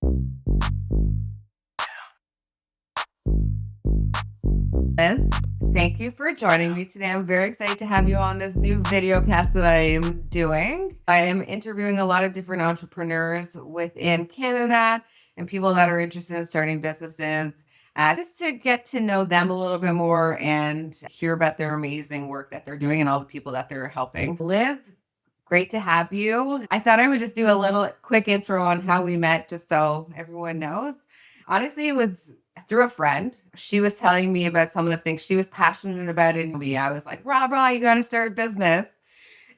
Liz, thank you for joining me today. I'm very excited to have you on this new video cast that I am doing. I am interviewing a lot of different entrepreneurs within Canada and people that are interested in starting businesses, just to get to know them a little bit more and hear about their amazing work that they're doing and all the people that they're helping. Liz, great to have you. I thought I would just do a little quick intro on how we met, just so everyone knows. Honestly, it was through a friend. She was telling me about some of the things she was passionate about in me. I was like, rah, you got to start a business.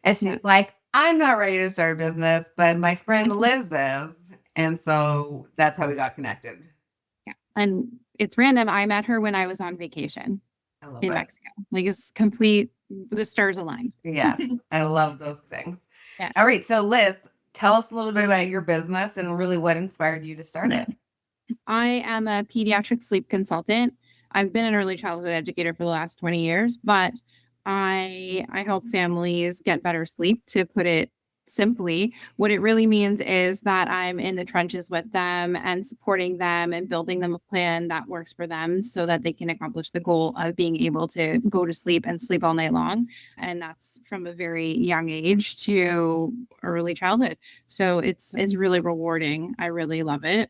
And Yeah. she's like, I'm not ready to start a business, but my friend Liz is. And so that's how we got connected. Yeah. And it's random. I met her when I was on vacation I love in it. Mexico. Like it's complete, the stars align. Yes, I love those things. Yeah. All right. So, Liz, tell us a little bit about your business and really what inspired you to start it. I am a pediatric sleep consultant. I've been an early childhood educator for the last 20 years, but I help families get better sleep, to put it simply. What it really means is that I'm in the trenches with them and supporting them and building them a plan that works for them so that they can accomplish the goal of being able to go to sleep and sleep all night long. And that's from a very young age to early childhood. So it's really rewarding. I really love it.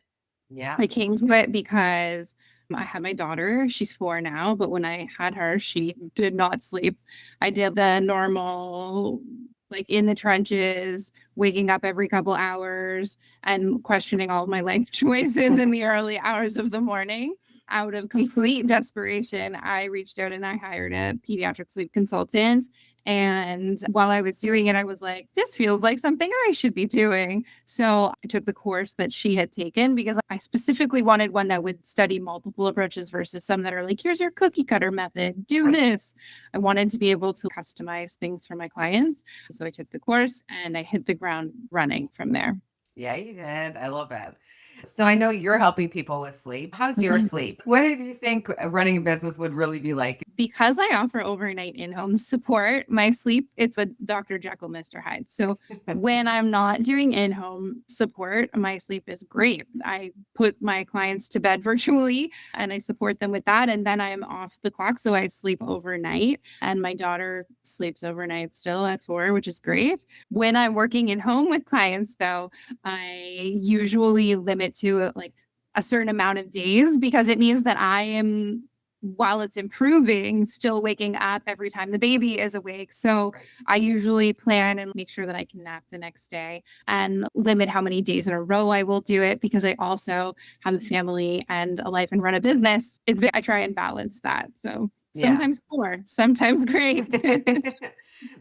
Yeah. I came to it because I had my daughter. She's 4 now, but when I had her, she did not sleep. I did the normal, like in the trenches, waking up every couple hours and questioning all of my life choices in the early hours of the morning. Out of complete desperation, I reached out and I hired a pediatric sleep consultant. And while I was doing it, I was like, this feels like something I should be doing. So I took the course that she had taken because I specifically wanted one that would study multiple approaches versus some that are like, here's your cookie cutter method, do this. I wanted to be able to customize things for my clients. So I took the course and I hit the ground running from there. Yeah, you did. I love it. So I know you're helping people with sleep. How's your Mhm. sleep? What did you think running a business would really be like? Because I offer overnight in-home support, my sleep, it's a Dr. Jekyll, Mr. Hyde. So when I'm not doing in-home support, my sleep is great. I put my clients to bed virtually and I support them with that. And then I'm off the clock. So I sleep overnight. And my daughter sleeps overnight still at 4, which is great. When I'm working in home with clients, though, I usually limit to like a certain amount of days because it means that I am, while it's improving, still waking up every time the baby is awake. So I usually plan and make sure that I can nap the next day and limit how many days in a row I will do it because I also have a family and a life and run a business. I try and balance that. So Yeah. sometimes poor, sometimes great.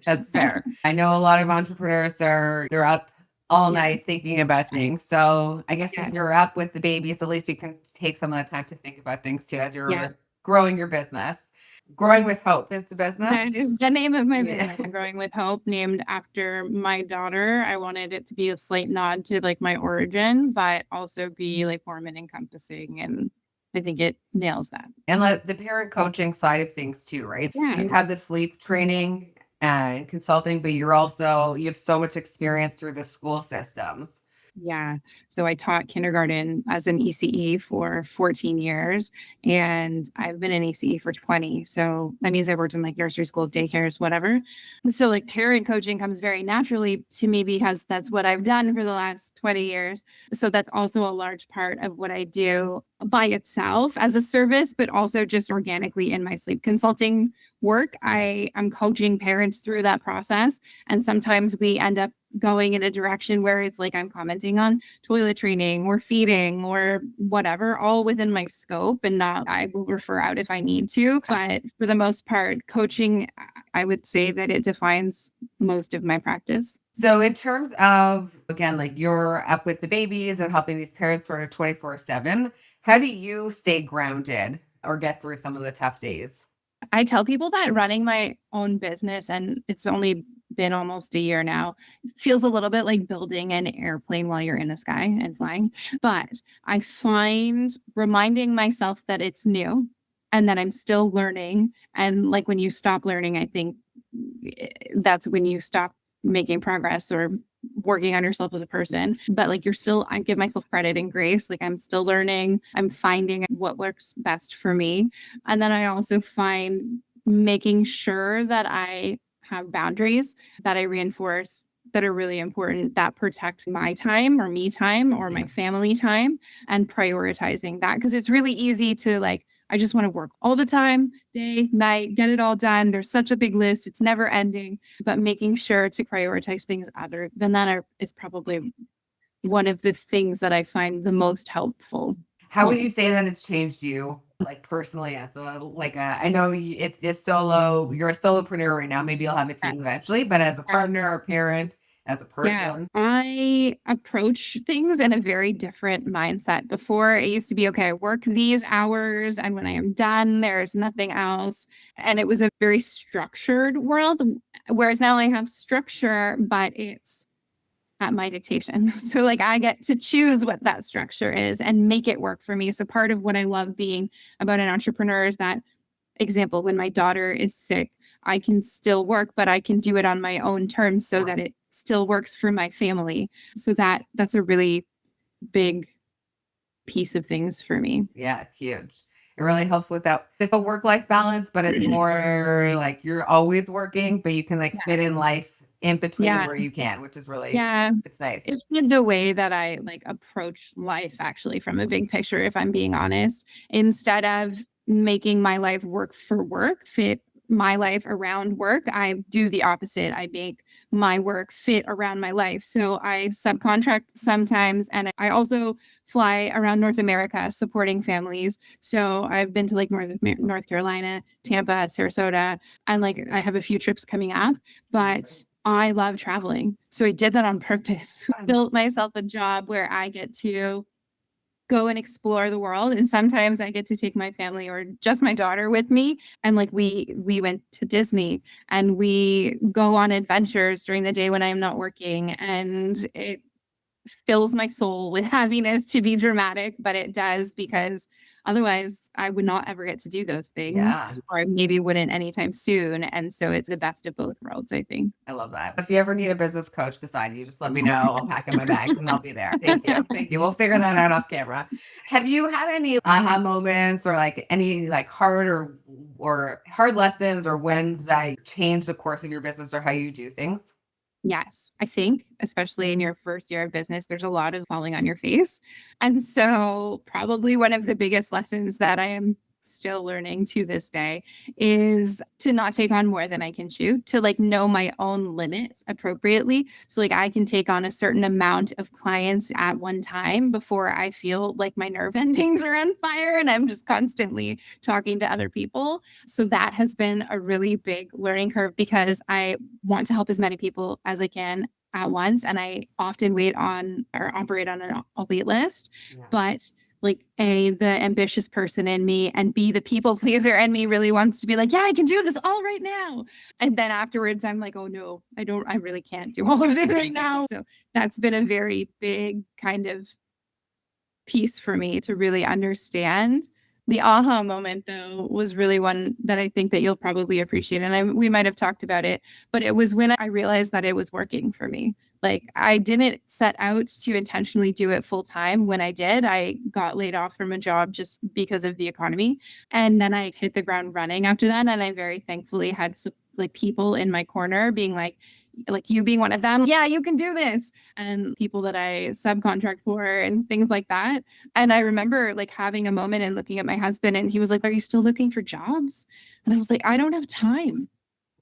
That's fair. I know a lot of entrepreneurs they're up all night thinking about things. So I guess if you're up with the babies, at least you can take some of the time to think about things too as Yeah. you're growing your business. Growing with Hope is the business. That is the name of my Yeah. business. Growing with Hope, named after my daughter. I wanted it to be a slight nod to like my origin, but also be like warm and encompassing. And I think it nails that. And like the parent coaching side of things too, right? Yeah. You have the sleep training and consulting, but you have so much experience through the school systems. Yeah. So I taught kindergarten as an ECE for 14 years and I've been an ECE for 20. So that means I worked in like nursery schools, daycares, whatever. So like parent coaching comes very naturally to me because that's what I've done for the last 20 years. So that's also a large part of what I do by itself as a service, but also just organically in my sleep consulting work. I am coaching parents through that process. And sometimes we end up going in a direction where it's like I'm commenting on toilet training or feeding or whatever, all within my scope, and not I will refer out if I need to. But for the most part, coaching, I would say that it defines most of my practice. So in terms of, again, like you're up with the babies and helping these parents sort of 24/7, how do you stay grounded or get through some of the tough days? I tell people that running my own business, and it's only been almost a year now, feels a little bit like building an airplane while you're in the sky and flying. But I find reminding myself that it's new and that I'm still learning. And like when you stop learning, I think that's when you stop making progress or working on yourself as a person, but like I give myself credit and grace. Like I'm still learning, I'm finding what works best for me. And then I also find making sure that I have boundaries that I reinforce that are really important, that protect my time or me time or my family time, and prioritizing that. Because it's really easy to like, I just want to work all the time, day, night, get it all done. There's such a big list. It's never ending. But making sure to prioritize things other than that is probably one of the things that I find the most helpful. How would you say that it's changed you, like personally, as I know it's solo, you're a solopreneur right now. Maybe you'll have a team eventually, but as a partner or parent, as a Yeah, person. I approach things in a very different mindset. Before it used to be, okay, I work these hours and when I am done, there's nothing else. And it was a very structured world. Whereas now I have structure, but it's at my dictation. So like I get to choose what that structure is and make it work for me. So part of what I love being about an entrepreneur is that example, when my daughter is sick, I can still work, but I can do it on my own terms so that it still works for my family. So that's a really big piece of things for me. Yeah, it's huge. It really helps with that. It's a work-life balance, but it's more like you're always working, but you can like fit in life in between Yeah. where you can, which is really, Yeah. it's nice. It's been the way that I like approach life actually from a big picture, if I'm being honest, instead of making my life work for work, fit my life around work, I do the opposite. I make my work fit around my life. So I subcontract sometimes, and I also fly around North America supporting families. So I've been to like North Carolina, Tampa, Sarasota, and like I have a few trips coming up, but I love traveling. So I did that on purpose. Built myself a job where I get to go and explore the world. And sometimes I get to take my family or just my daughter with me. And like we went to Disney and we go on adventures during the day when I'm not working. And it fills my soul with happiness to be dramatic, but it does because otherwise I would not ever get to do those things. Yeah. Or I maybe wouldn't anytime soon. And so it's the best of both worlds, I think. I love that. If you ever need a business coach beside you, just let me know. I'll pack in my bags and I'll be there. Thank you. Thank you. We'll figure that out off camera. Have you had any aha moments or like any like or hard lessons or wins that changed the course of your business or how you do things? Yes, I think, especially in your first year of business, there's a lot of falling on your face. And so, probably one of the biggest lessons that I am still learning to this day is to not take on more than I can chew, to like know my own limits appropriately. So, like, I can take on a certain amount of clients at one time before I feel like my nerve endings are on fire and I'm just constantly talking to other people. So, that has been a really big learning curve because I want to help as many people as I can at once. And I often wait on or operate on a wait list. Yeah. But like the ambitious person in me and B, the people pleaser in me really wants to be like, yeah, I can do this all right now. And then afterwards I'm like, oh no, I really can't do all of this right now. So that's been a very big kind of piece for me to really understand. The aha moment, though, was really one that I think that you'll probably appreciate. And we might have talked about it, but it was when I realized that it was working for me. Like I didn't set out to intentionally do it full time. When I did, I got laid off from a job just because of the economy. And then I hit the ground running after that. And I very thankfully had like people in my corner being like you being one of them. Yeah, you can do this. And people that I subcontract for and things like that. And I remember like having a moment and looking at my husband and he was like, are you still looking for jobs? And I was like, I don't have time.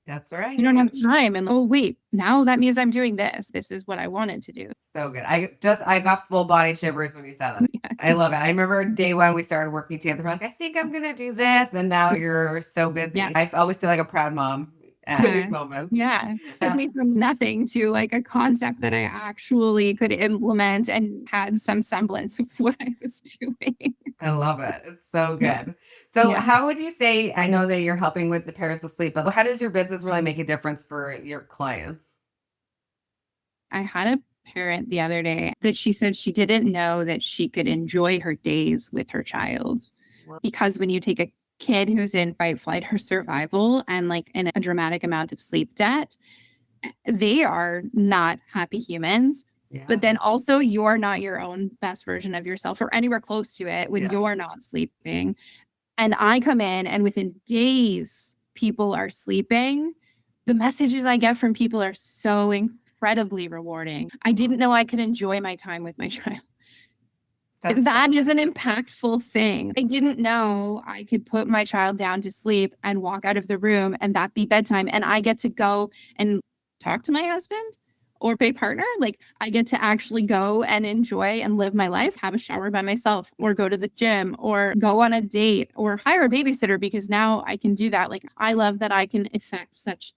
That's right. You don't have time. And oh, wait, now that means I'm doing this. This is what I wanted to do. So good. I got full body shivers when you said that. Yeah. I love it. I remember day one we started working together. We're like, I think I'm gonna do this. And now you're so busy. Yeah. I always feel like a proud mom at these moments. Yeah. It took me from nothing to like a concept that I actually could implement and had some semblance of what I was doing. I love it. It's so good. So how would you say, I know that you're helping with the parents asleep, but how does your business really make a difference for your clients? I had a parent the other day that she said she didn't know that she could enjoy her days with her child. Because when you take a kid who's in fight, flight, or survival and like in a dramatic amount of sleep debt, they are not happy humans. Yeah. But then also you're not your own best version of yourself or anywhere close to it when Yeah. you're not sleeping. And I come in and within days, people are sleeping. The messages I get from people are so incredibly rewarding. I didn't know I could enjoy my time with my child. That is an impactful thing. I didn't know I could put my child down to sleep and walk out of the room and that be bedtime. And I get to go and talk to my husband or my partner. Like I get to actually go and enjoy and live my life, have a shower by myself or go to the gym or go on a date or hire a babysitter because now I can do that. Like I love that I can effect such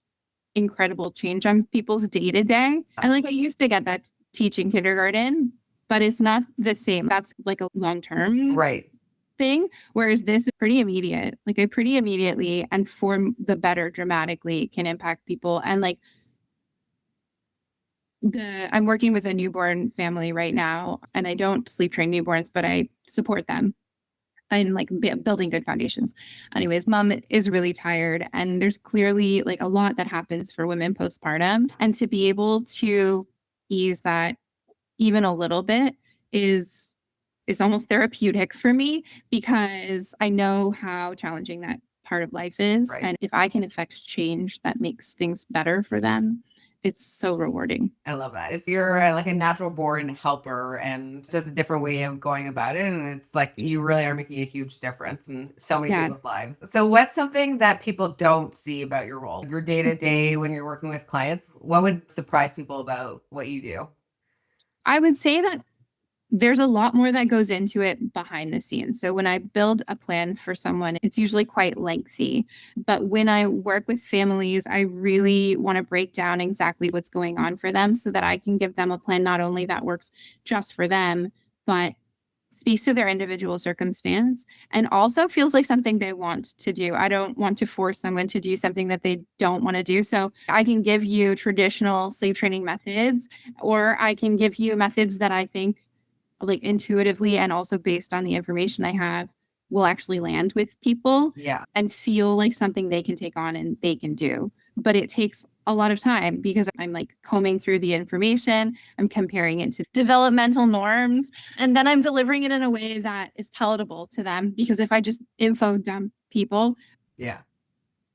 incredible change on people's day to day. And like I used to get that teaching kindergarten, but it's not the same. That's like a long term thing. Whereas this is pretty immediate. Like I pretty immediately and for the better dramatically can impact people. And like I'm working with a newborn family right now, and I don't sleep train newborns, but I support them and like building good foundations. Anyways, mom is really tired, and there's clearly like a lot that happens for women postpartum, and to be able to ease that even a little bit is almost therapeutic for me because I know how challenging that part of life is, and if I can affect change that makes things better for them, it's so rewarding. I love that. If you're like a natural born helper and just a different way of going about it. And it's like you really are making a huge difference in so many people's lives. So what's something that people don't see about your role? Your day to day when you're working with clients, what would surprise people about what you do? I would say that there's a lot more that goes into it behind the scenes. So when I build a plan for someone, it's usually quite lengthy. But when I work with families, I really want to break down exactly what's going on for them so that I can give them a plan not only that works just for them, but speaks to their individual circumstance and also feels like something they want to do. I don't want to force someone to do something that they don't want to do. So I can give you traditional sleep training methods, or I can give you methods that I think like intuitively and also based on the information I have will actually land with people and feel like something they can take on and they can do. But it takes a lot of time because I'm like combing through the information, I'm comparing it to developmental norms, and then I'm delivering it in a way that is palatable to them. Because if I just info dump people,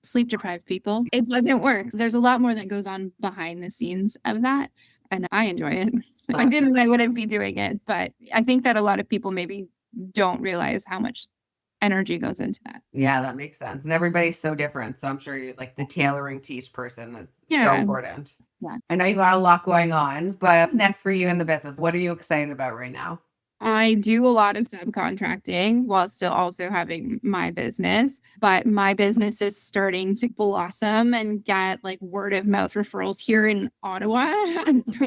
sleep deprived people, it doesn't work. There's a lot more that goes on behind the scenes of that, and I enjoy it. If I didn't, I wouldn't be doing it. But I think that a lot of people maybe don't realize how much energy goes into that. Yeah, that makes sense. And everybody's so different. So I'm sure you like the tailoring to each person is so important. Yeah. I know you got a lot going on, but what's next for you in the business? What are you excited about right now? I do a lot of subcontracting while still also having my business, but my business is starting to blossom and get like word of mouth referrals here in Ottawa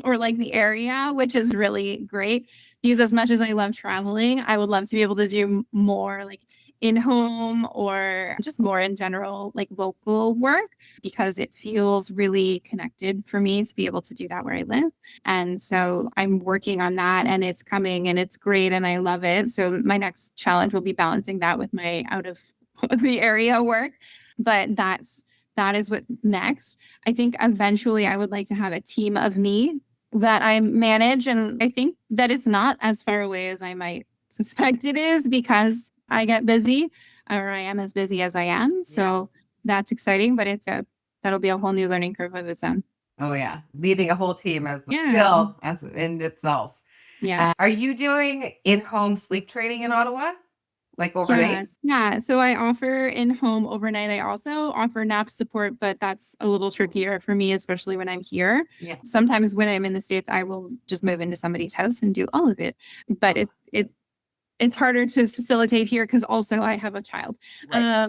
or like the area, which is really great because as much as I love traveling, I would love to be able to do more like in-home or just more in general, like local work, because it feels really connected for me to be able to do that where I live. And so I'm working on that and it's coming and it's great and I love it. So my next challenge will be balancing that with my out of the area work. But that is what's next. I think eventually I would like to have a team of me that I manage. And I think that it's not as far away as I might suspect it is because I get busy or I am as busy as I am. So that's exciting, but that'll be a whole new learning curve of its own. Oh yeah. Leading a whole team is a skill as in itself. Yeah. Are you doing in-home sleep training in Ottawa? Like overnight? Yeah. So I offer in-home overnight. I also offer nap support, but that's a little trickier for me, especially when I'm here. Yeah. Sometimes when I'm in the States, I will just move into somebody's house and do all of it. But it's harder to facilitate here because also I have a child.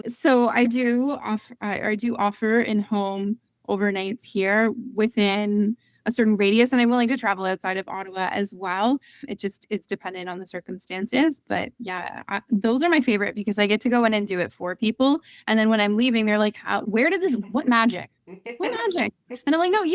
So I do offer in-home overnights here within a certain radius, and I'm willing to travel outside of Ottawa as well. It's dependent on the circumstances, but yeah, those are my favorite because I get to go in and do it for people, and then when I'm leaving, they're like, what magic? What magic? And I'm like, no,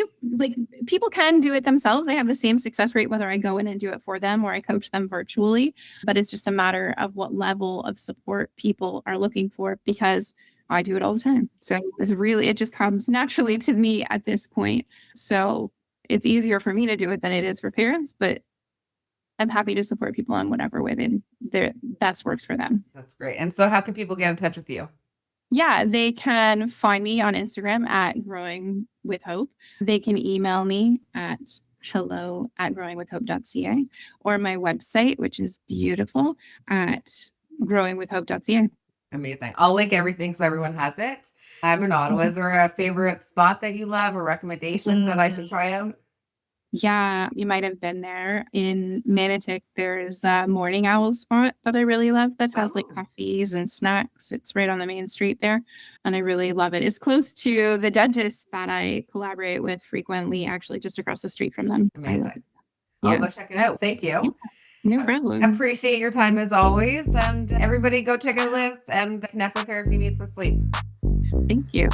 people can do it themselves. I have the same success rate whether I go in and do it for them or I coach them virtually, but it's just a matter of what level of support people are looking for because I do it all the time. So it just comes naturally to me at this point. So it's easier for me to do it than it is for parents, but I'm happy to support people on whatever way their best works for them. That's great. And so how can people get in touch with you? Yeah, they can find me on Instagram at Growing with Hope. They can email me at hello@growingwithhope.ca or my website, which is beautiful, at growingwithhope.ca. Amazing. I'll link everything so everyone has it. I'm in Ottawa. Is there a favorite spot that you love or recommendations that I should try out? Yeah, you might have been there. In Manotick, there's a Morning Owl spot that I really love that has like coffees and snacks. It's right on the main street there, and I really love it. It's close to the dentist that I collaborate with frequently, actually just across the street from them. Amazing. I'll go check it out. Thank you. No problem. Appreciate your time as always. And everybody go check out Liz and connect with her if you need some sleep. Thank you.